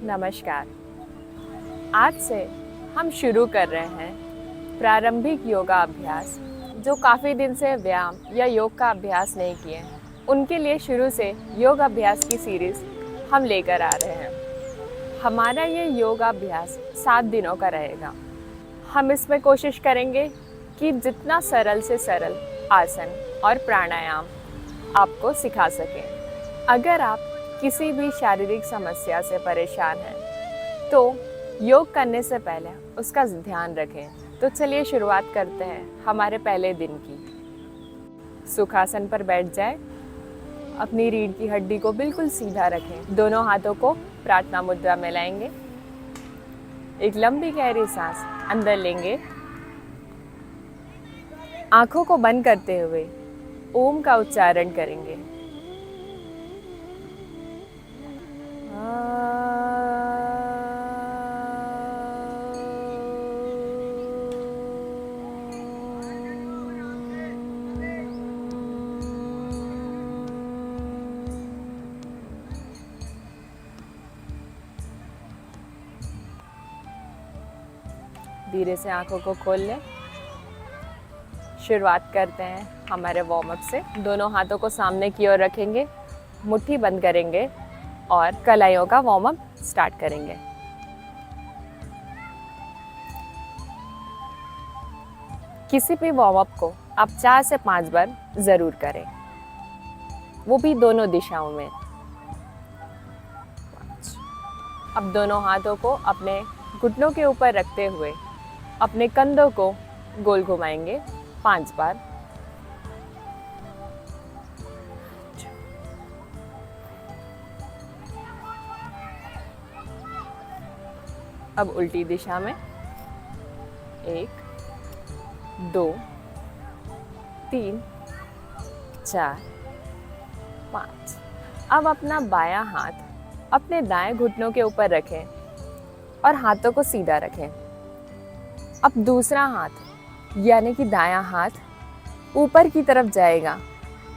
नमस्कार। आज से हम शुरू कर रहे हैं प्रारंभिक योगा अभ्यास। जो काफ़ी दिन से व्यायाम या योग का अभ्यास नहीं किए हैं, उनके लिए शुरू से योग अभ्यास की सीरीज़ हम लेकर आ रहे हैं। हमारा ये योग अभ्यास 7 दिनों का रहेगा। हम इसमें कोशिश करेंगे कि जितना सरल से सरल आसन और प्राणायाम आपको सिखा सकें। अगर आप किसी भी शारीरिक समस्या से परेशान हैं तो योग करने से पहले उसका ध्यान रखें। तो चलिए शुरुआत करते हैं हमारे पहले दिन की। सुखासन पर बैठ जाएं। अपनी रीढ़ की हड्डी को बिल्कुल सीधा रखें। दोनों हाथों को प्रार्थना मुद्रा में लाएंगे। एक लंबी गहरी सांस अंदर लेंगे। आंखों को बंद करते हुए ओम का उच्चारण करेंगे। धीरे से आंखों को खोल लें। शुरुआत करते हैं हमारे वार्म अप से। दोनों हाथों को सामने की ओर रखेंगे, मुट्ठी बंद करेंगे और कलाइयों का वार्म अप स्टार्ट करेंगे। किसी भी वार्म अप को आप 4 से 5 बार ज़रूर करें, वो भी दोनों दिशाओं में। अब दोनों हाथों को अपने घुटनों के ऊपर रखते हुए अपने कंधों को गोल घुमाएंगे 5 बार। अब उल्टी दिशा में 1 2 3 4 5। अब अपना बायां हाथ अपने दाएं घुटनों के ऊपर रखें और हाथों को सीधा रखें। अब दूसरा हाथ यानी कि दायां हाथ ऊपर की तरफ जाएगा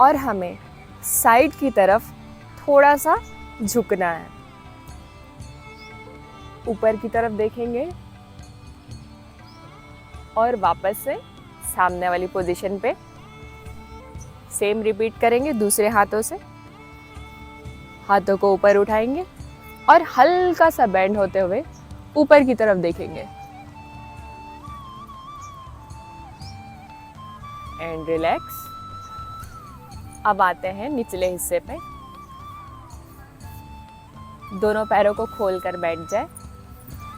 और हमें साइड की तरफ थोड़ा सा झुकना है। ऊपर की तरफ देखेंगे और वापस से सामने वाली पोजीशन पे सेम रिपीट करेंगे। दूसरे हाथों से हाथों को ऊपर उठाएंगे और हल्का सा बेंड होते हुए ऊपर की तरफ देखेंगे एंड रिलैक्स। अब आते हैं निचले हिस्से पे। दोनों पैरों को खोलकर बैठ जाए।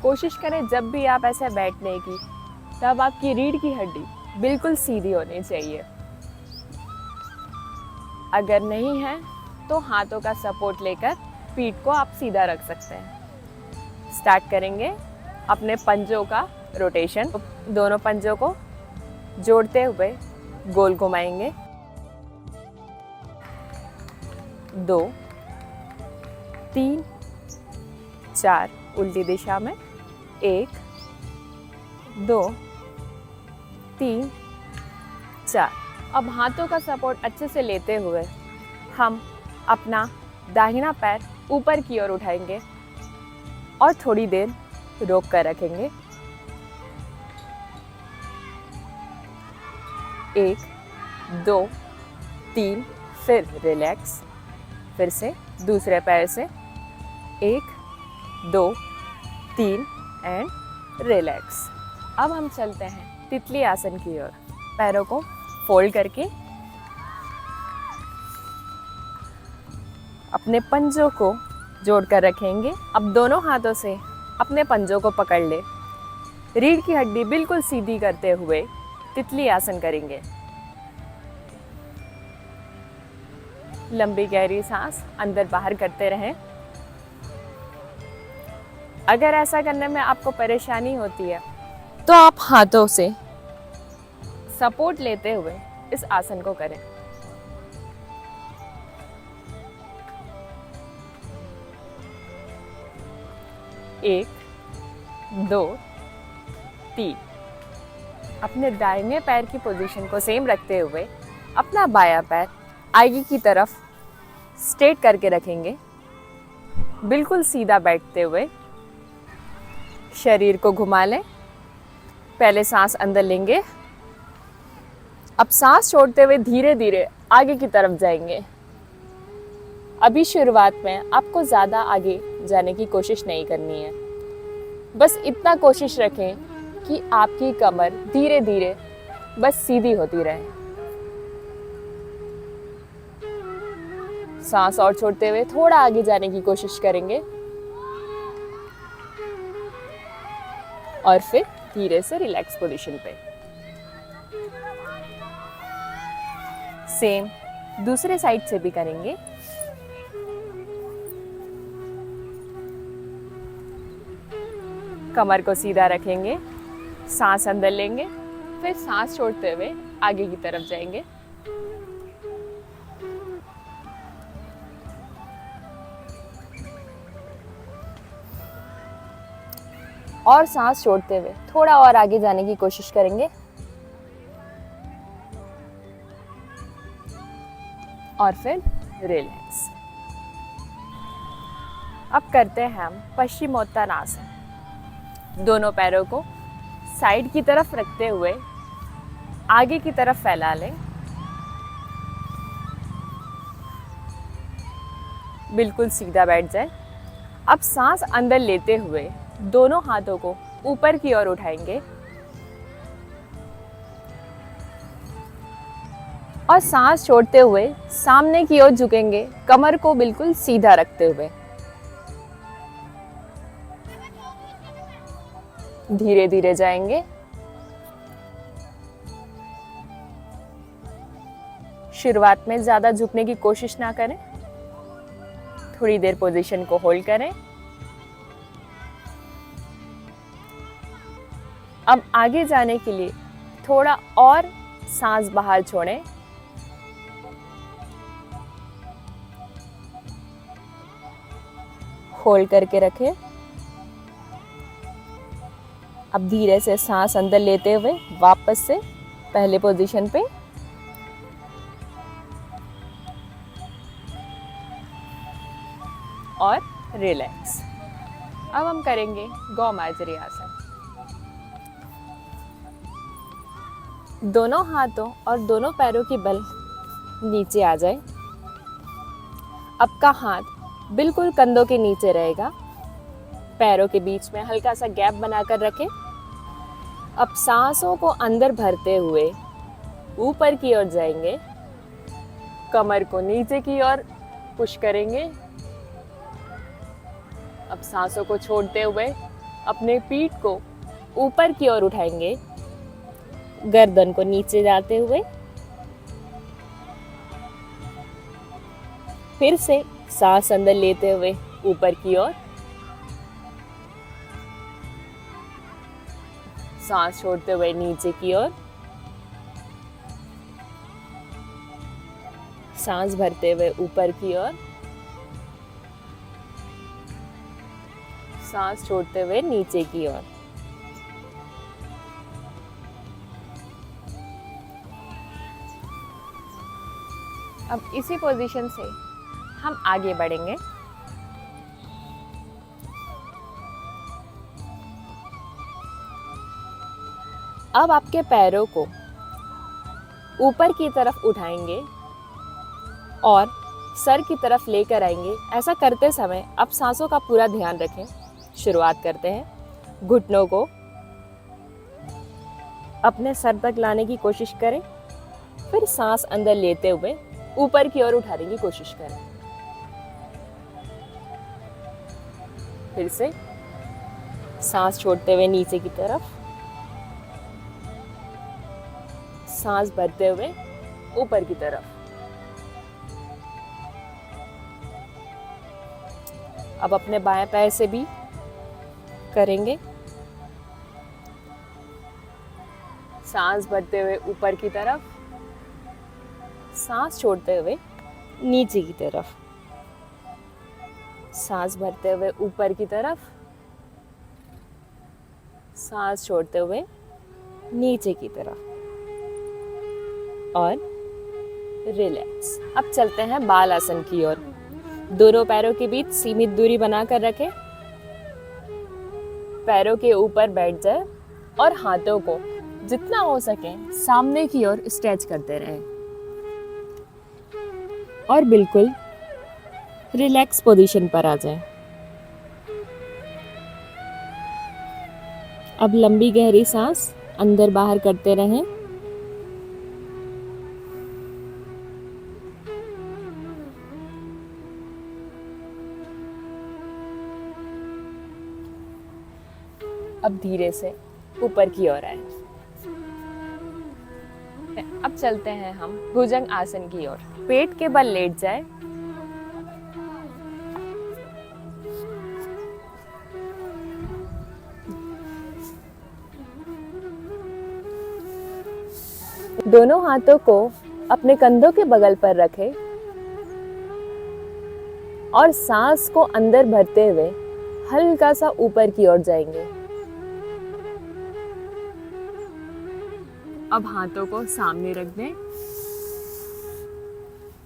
कोशिश करें जब भी आप ऐसे बैठने की, तब आपकी रीढ़ की हड्डी बिल्कुल सीधी होनी चाहिए। अगर नहीं है तो हाथों का सपोर्ट लेकर पीठ को आप सीधा रख सकते हैं। स्टार्ट करेंगे अपने पंजों का रोटेशन। दोनों पंजों को जोड़ते हुए गोल घुमाएंगे। 2 3 4 उल्टी दिशा में। 1 2 3 4। अब हाथों का सपोर्ट अच्छे से लेते हुए हम अपना दाहिना पैर ऊपर की ओर उठाएंगे और थोड़ी देर रोक कर रखेंगे। 1 2 3 फिर रिलैक्स। फिर से दूसरे पैर से 1 2 3 एंड रिलैक्स। अब हम चलते हैं तितली आसन की ओर। पैरों को फोल्ड करके अपने पंजों को जोड़कर रखेंगे। अब दोनों हाथों से अपने पंजों को पकड़ ले। रीढ़ की हड्डी बिल्कुल सीधी करते हुए तितली आसन करेंगे। लंबी गहरी सांस अंदर बाहर करते रहें। अगर ऐसा करने में आपको परेशानी होती है तो आप हाथों से सपोर्ट लेते हुए इस आसन को करें। 1 2 3। अपने दाहिने पैर की पोजीशन को सेम रखते हुए अपना बायां पैर आगे की तरफ स्ट्रेट करके रखेंगे बिल्कुल सीधा बैठते हुए शरीर को घुमा लें। पहले सांस अंदर लेंगे, अब सांस छोड़ते हुए धीरे धीरे आगे की तरफ जाएंगे। अभी शुरुआत में आपको ज़्यादा आगे जाने की कोशिश नहीं करनी है, बस इतना कोशिश रखें कि आपकी कमर धीरे धीरे बस सीधी होती रहे। सांस और छोड़ते हुए थोड़ा आगे जाने की कोशिश करेंगे और फिर धीरे से रिलैक्स पोजीशन पे। सेम दूसरे साइड से भी करेंगे। कमर को सीधा रखेंगे, सांस अंदर लेंगे, फिर सांस छोड़ते हुए आगे की तरफ जाएंगे। और सांस छोड़ते हुए थोड़ा और आगे जाने की कोशिश करेंगे और फिर रिलैक्स। अब करते हैं हम पश्चिमोत्तानासन। दोनों पैरों को साइड की तरफ रखते हुए आगे की तरफ फैला लें। बिल्कुल सीधा बैठ जाए। अब सांस अंदर लेते हुए दोनों हाथों को ऊपर की ओर उठाएंगे और सांस छोड़ते हुए सामने की ओर झुकेंगे, कमर को बिल्कुल सीधा रखते हुए। धीरे धीरे जाएंगे। शुरुआत में ज्यादा झुकने की कोशिश ना करें, थोड़ी देर पोजीशन को होल्ड करें। अब आगे जाने के लिए थोड़ा और सांस बाहर छोड़ें। होल्ड करके रखें। अब धीरे से सांस अंदर लेते हुए वापस से पहले पोजीशन पे। और रिलैक्स। अब हम करेंगे गौमार्जरी आसन। दोनों हाथों और दोनों पैरों की बल नीचे आ जाए। आपका हाथ बिल्कुल कंधों के नीचे रहेगा। पैरों के बीच में हल्का सा गैप बनाकर रखें। अब सांसों को अंदर भरते हुए ऊपर की ओर जाएंगे। कमर को नीचे की ओर पुश करेंगे। अब सांसों को छोड़ते हुए अपने पीठ को ऊपर की ओर उठाएंगे, गर्दन को नीचे जाते हुए। फिर से सांस अंदर लेते हुए ऊपर की ओर, सांस छोड़ते हुए नीचे की ओर, सांस भरते हुए ऊपर की ओर, सांस छोड़ते हुए नीचे की ओर। अब इसी पोजीशन से हम आगे बढ़ेंगे। अब आपके पैरों को ऊपर की तरफ उठाएंगे और सर की तरफ लेकर आएंगे। ऐसा करते समय आप सांसों का पूरा ध्यान रखें। शुरुआत करते हैं। घुटनों को अपने सर तक लाने की कोशिश करें, फिर सांस अंदर लेते हुए ऊपर की ओर उठाने की कोशिश करें। फिर से सांस छोड़ते हुए नीचे की तरफ, सांस भरते हुए ऊपर की तरफ। अब अपने बाएं पैर से भी करेंगे। सांस भरते हुए ऊपर की तरफ, सांस छोड़ते हुए नीचे की तरफ, सांस भरते हुए ऊपर की तरफ, सांस छोड़ते हुए नीचे की तरफ और रिलैक्स। अब चलते हैं बाल आसन की ओर। दोनों पैरों के बीच सीमित दूरी बनाकर रखें। पैरों के ऊपर बैठ जाए और हाथों को जितना हो सके सामने की ओर स्ट्रेच करते रहें और बिल्कुल रिलैक्स पोजीशन पर आ जाएं। अब लंबी गहरी सांस अंदर बाहर करते रहें। अब धीरे से ऊपर की ओर आए। अब चलते हैं हम भुजंग आसन की ओर। पेट के बल लेट जाए। दोनों हाथों को अपने कंधों के बगल पर रखें और सांस को अंदर भरते हुए हल्का सा ऊपर की ओर जाएंगे। अब हाथों को सामने रख दें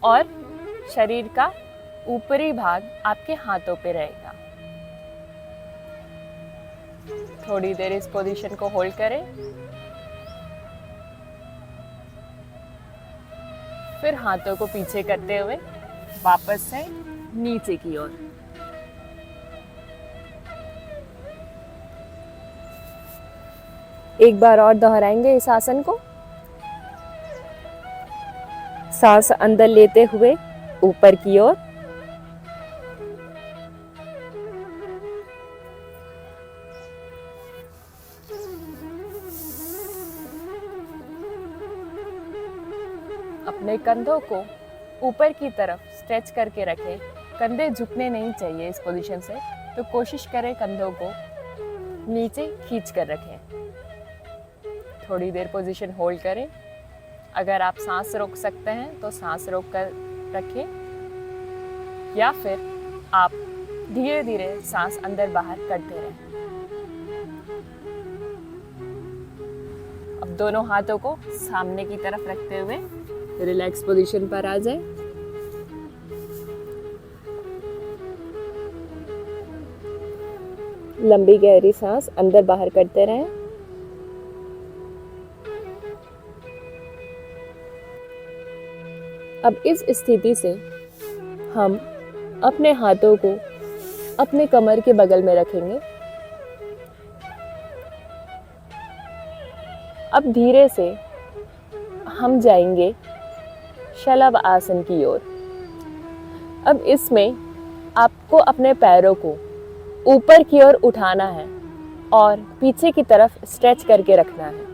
और शरीर का ऊपरी भाग आपके हाथों पे रहेगा। थोड़ी देर इस पोजीशन को होल्ड करें। फिर हाथों को पीछे करते हुए वापस से नीचे की ओर। एक बार और दोहराएंगे इस आसन को। सांस अंदर लेते हुए ऊपर की ओर, अपने कंधों को ऊपर की तरफ स्ट्रेच करके रखें। कंधे झुकने नहीं चाहिए इस पोजीशन से, तो कोशिश करें कंधों को नीचे खींच कर रखें। थोड़ी देर पोजीशन होल्ड करें। अगर आप सांस रोक सकते हैं तो सांस रोक कर रखें, या फिर आप धीरे धीरे सांस अंदर बाहर करते रहें। अब दोनों हाथों को सामने की तरफ रखते हुए रिलैक्स पोजीशन पर आ जाए। लंबी गहरी सांस अंदर बाहर करते रहें। अब इस स्थिति से हम अपने हाथों को अपने कमर के बगल में रखेंगे। अब धीरे से हम जाएंगे शलभ आसन की ओर। अब इसमें आपको अपने पैरों को ऊपर की ओर उठाना है और पीछे की तरफ स्ट्रेच करके रखना है।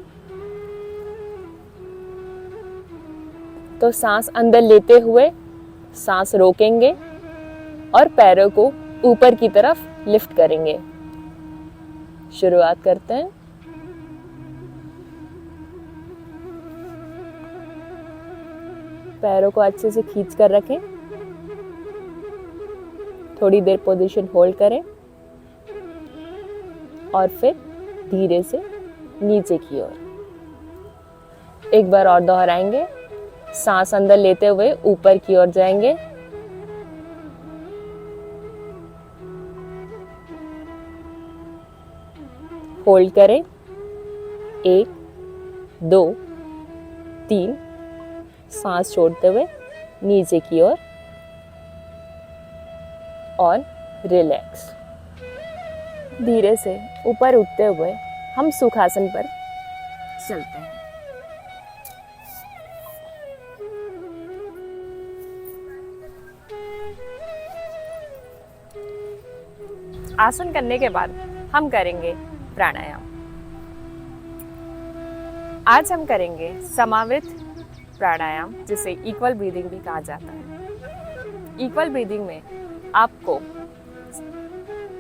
तो सांस अंदर लेते हुए सांस रोकेंगे और पैरों को ऊपर की तरफ लिफ्ट करेंगे। शुरुआत करते हैं। पैरों को अच्छे से खींच कर रखें। थोड़ी देर पोजीशन होल्ड करें और फिर धीरे से नीचे की ओर। एक बार और दोहराएंगे। सांस अंदर लेते हुए ऊपर की ओर जाएंगे। होल्ड करें। 1 2 3। सांस छोड़ते हुए नीचे की ओर और रिलैक्स। धीरे से ऊपर उठते हुए हम सुखासन पर चलते हैं। आसन करने के बाद हम करेंगे प्राणायाम। आज हम करेंगे समावित प्राणायाम, जिसे इक्वल ब्रीदिंग भी कहा जाता है। इक्वल ब्रीदिंग में आपको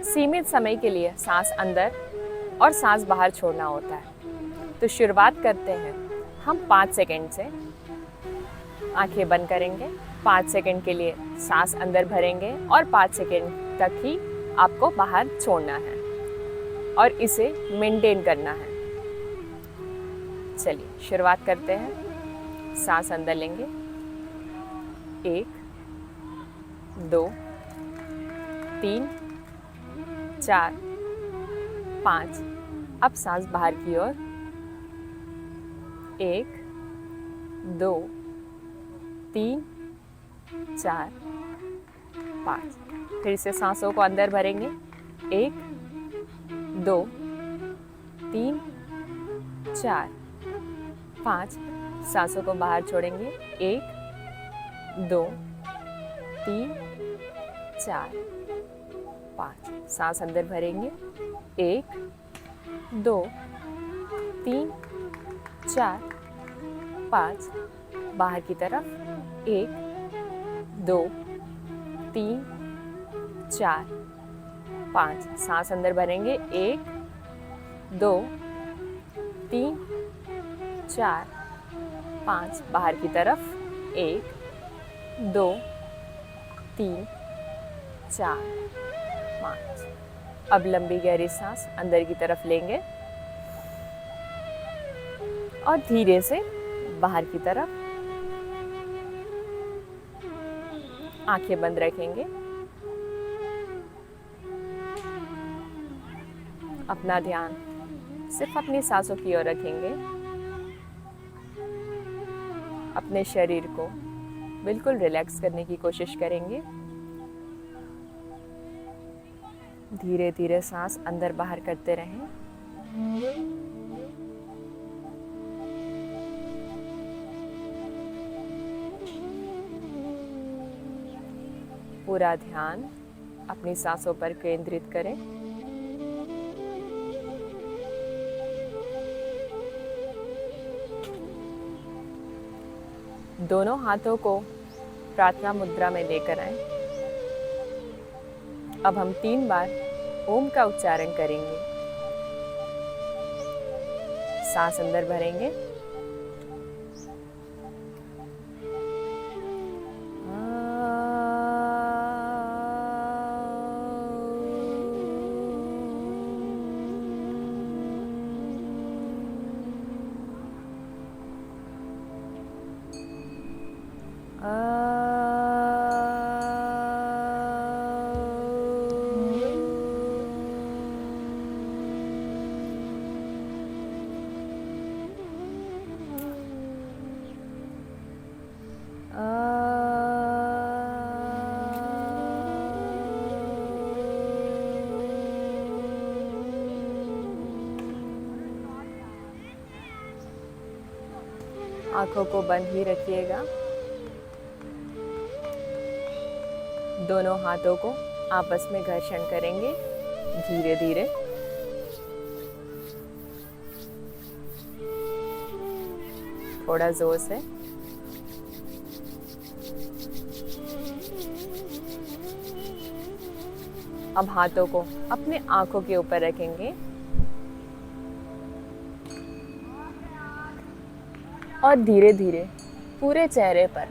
सीमित समय के लिए सांस अंदर और सांस बाहर छोड़ना होता है। तो शुरुआत करते हैं हम 5 सेकंड से। आंखें बंद करेंगे। 5 सेकंड के लिए सांस अंदर भरेंगे और 5 सेकंड तक ही आपको बाहर छोड़ना है और इसे मेंटेन करना है। चलिए शुरुआत करते हैं। सांस अंदर लेंगे। 1 2 3, 4, 5। अब सांस बाहर की ओर। 1, 2, 3, 4, 5। फिर से सांसों को अंदर भरेंगे। 1, 2, 3, 4, 5। सांसों को बाहर छोड़ेंगे। 1, 2, 3, 4, 5। सांस अंदर भरेंगे। 1, 2, 3, 4, 5। बाहर की तरफ। 1, 2, 3, 4, 5। सांस अंदर भरेंगे। 1, 2, 3, 4, 5। बाहर की तरफ। 1, 2, 3, 4, 5। अब लंबी गहरी सांस अंदर की तरफ लेंगे और धीरे से बाहर की तरफ। आंखें बंद रखेंगे। अपना ध्यान सिर्फ अपनी सांसों की ओर रखेंगे। अपने शरीर को बिल्कुल रिलैक्स करने की कोशिश करेंगे। धीरे धीरे सांस अंदर बाहर करते रहें। पूरा ध्यान अपनी सांसों पर केंद्रित करें। दोनों हाथों को प्रार्थना मुद्रा में लेकर आएं। अब हम 3 बार ओम का उच्चारण करेंगे। सांस अंदर भरेंगे। आंखों को बंद ही रखिएगा। दोनों हाथों को आपस में घर्षण करेंगे धीरे धीरे। थोड़ा जोर से। अब हाथों को अपने आंखों के ऊपर रखेंगे और धीरे धीरे पूरे चेहरे पर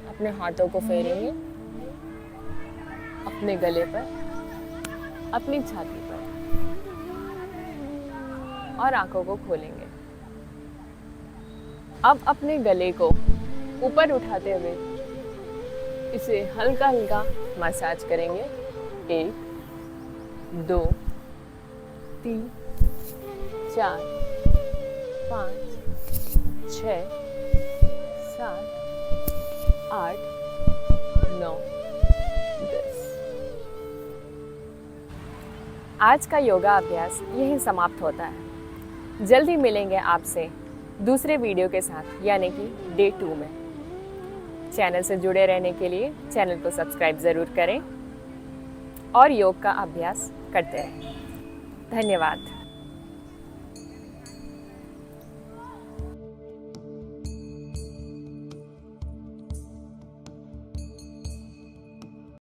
अपने हाथों को फेरेंगे। अपने गले पर, अपनी छाती पर और आंखों को खोलेंगे। अब अपने गले को ऊपर उठाते हुए इसे हल्का हल्का मसाज करेंगे। 1, 2, 3, 4, 5, 6, 7, 8, 9, 10। आज का योगा अभ्यास यहीं समाप्त होता है। जल्दी मिलेंगे आपसे दूसरे वीडियो के साथ, यानी कि डे 2 में। चैनल से जुड़े रहने के लिए चैनल को सब्सक्राइब ज़रूर करें और योग का अभ्यास करते रहें। धन्यवाद।